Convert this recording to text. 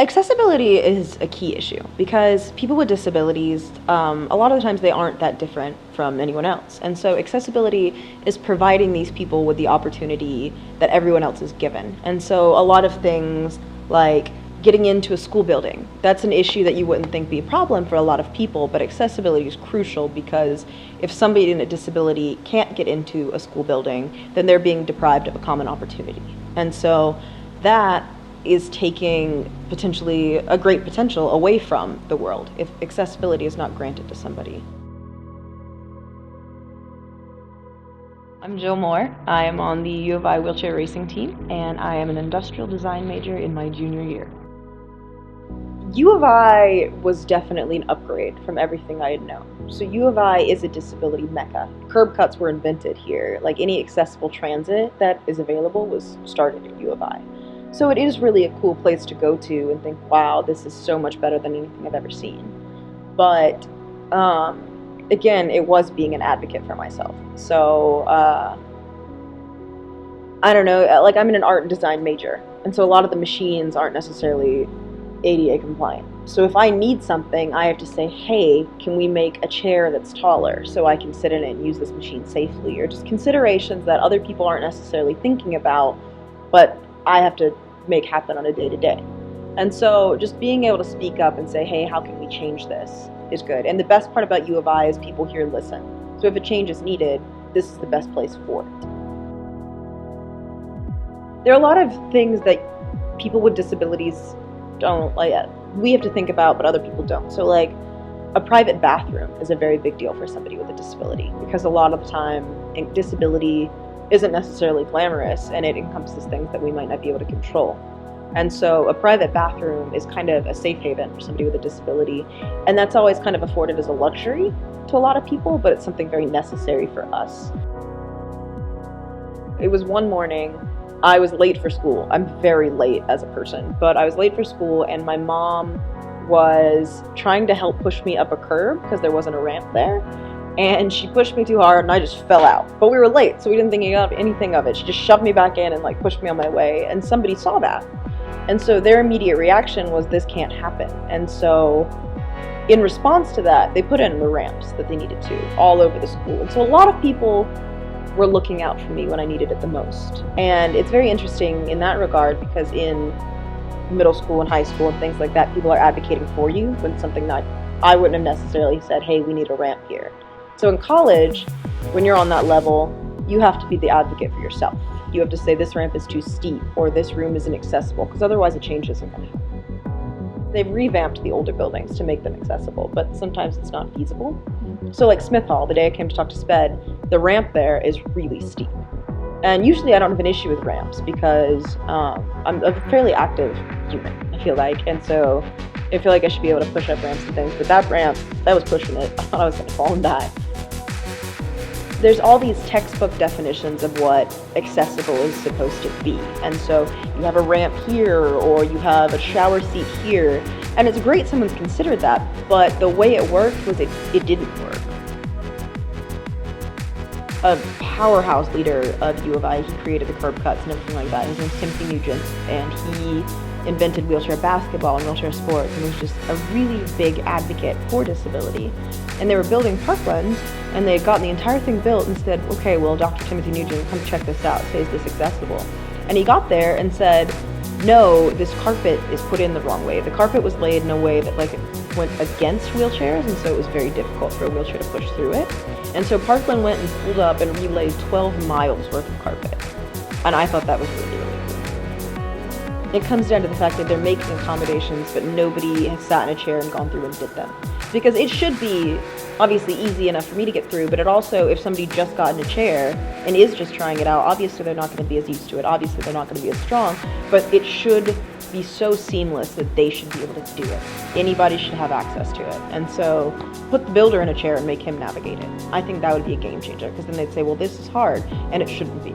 Accessibility is a key issue because people with disabilities, a lot of the times they aren't that different from anyone else. And so accessibility is providing these people with the opportunity that everyone else is given. And so a lot of things like getting into a school building, that's an issue that you wouldn't think be a problem for a lot of people, but accessibility is crucial because if somebody in a disability can't get into a school building, then they're being deprived of a common opportunity. And so that is taking potentially a great potential away from the world if accessibility is not granted to somebody. I'm Jill Moore. I am on the U of I wheelchair racing team, and I am an industrial design major in my junior year. U of I was definitely an upgrade from everything I had known. So U of I is a disability mecca. Curb cuts were invented here. Like any accessible transit that is available was started at U of I. So it is really a cool place to go to and think, wow, this is so much better than anything I've ever seen. But again, it was being an advocate for myself. So I don't know, like I'm in an art and design major, and so a lot of the machines aren't necessarily ADA compliant. So if I need something, I have to say, hey, can we make a chair that's taller so I can sit in it and use this machine safely? Or just considerations that other people aren't necessarily thinking about, but I have to make happen on a day-to-day. And so just being able to speak up and say, hey, how can we change this is good. And the best part about U of I is people here listen. So if a change is needed, this is the best place for it. There are a lot of things that people with disabilities don't, like, we have to think about, but other people don't. So like a private bathroom is a very big deal for somebody with a disability because a lot of the time disability isn't necessarily glamorous and it encompasses things that we might not be able to control. And so a private bathroom is kind of a safe haven for somebody with a disability, and that's always kind of afforded as a luxury to a lot of people, but it's something very necessary for us. It was one morning, I was late for school. I'm very late as a person, but I was late for school and my mom was trying to help push me up a curb because there wasn't a ramp there. And she pushed me too hard and I just fell out. But we were late, so we didn't think anything of it. She just shoved me back in and like pushed me on my way, and somebody saw that. And so their immediate reaction was, this can't happen. And so in response to that, they put in the ramps that they needed to all over the school. And so a lot of people were looking out for me when I needed it the most. And it's very interesting in that regard because in middle school and high school and things like that, people are advocating for you when something not, I wouldn't have necessarily said, hey, we need a ramp here. So in college, when you're on that level, you have to be the advocate for yourself. You have to say this ramp is too steep or this room isn't accessible, because otherwise a change isn't going to happen. They've revamped the older buildings to make them accessible, but sometimes it's not feasible. So like Smith Hall, the day I came to talk to SPED, the ramp there is really steep. And usually I don't have an issue with ramps because I'm a fairly active human, I feel like. And so I feel like I should be able to push up ramps and things, but that ramp, that was pushing it. I thought I was going to fall and die. There's all these textbook definitions of what accessible is supposed to be. And so you have a ramp here, or you have a shower seat here. And it's great someone's considered that, but the way it worked was it didn't work. A powerhouse leader of U of I, he created the curb cuts and everything like that. His name's Timothy Nugent, and he invented wheelchair basketball and wheelchair sports, and was just a really big advocate for disability. And they were building Parkland, and they had gotten the entire thing built and said, okay, well, Dr. Timothy Nugent, come check this out. Say, is this accessible? And he got there and said, no, this carpet is put in the wrong way. The carpet was laid in a way that like it went against wheelchairs, and so it was very difficult for a wheelchair to push through it. And so Parkland went and pulled up and relayed 12 miles worth of carpet. And I thought that was really, really cool. It comes down to the fact that they're making accommodations, but nobody has sat in a chair and gone through and did them. Because it should be obviously easy enough for me to get through, but it also, if somebody just got in a chair and is just trying it out, obviously they're not going to be as used to it, obviously they're not going to be as strong, but it should be so seamless that they should be able to do it. Anybody should have access to it. And so put the builder in a chair and make him navigate it. I think that would be a game changer, because then they'd say, well, this is hard, and it shouldn't be.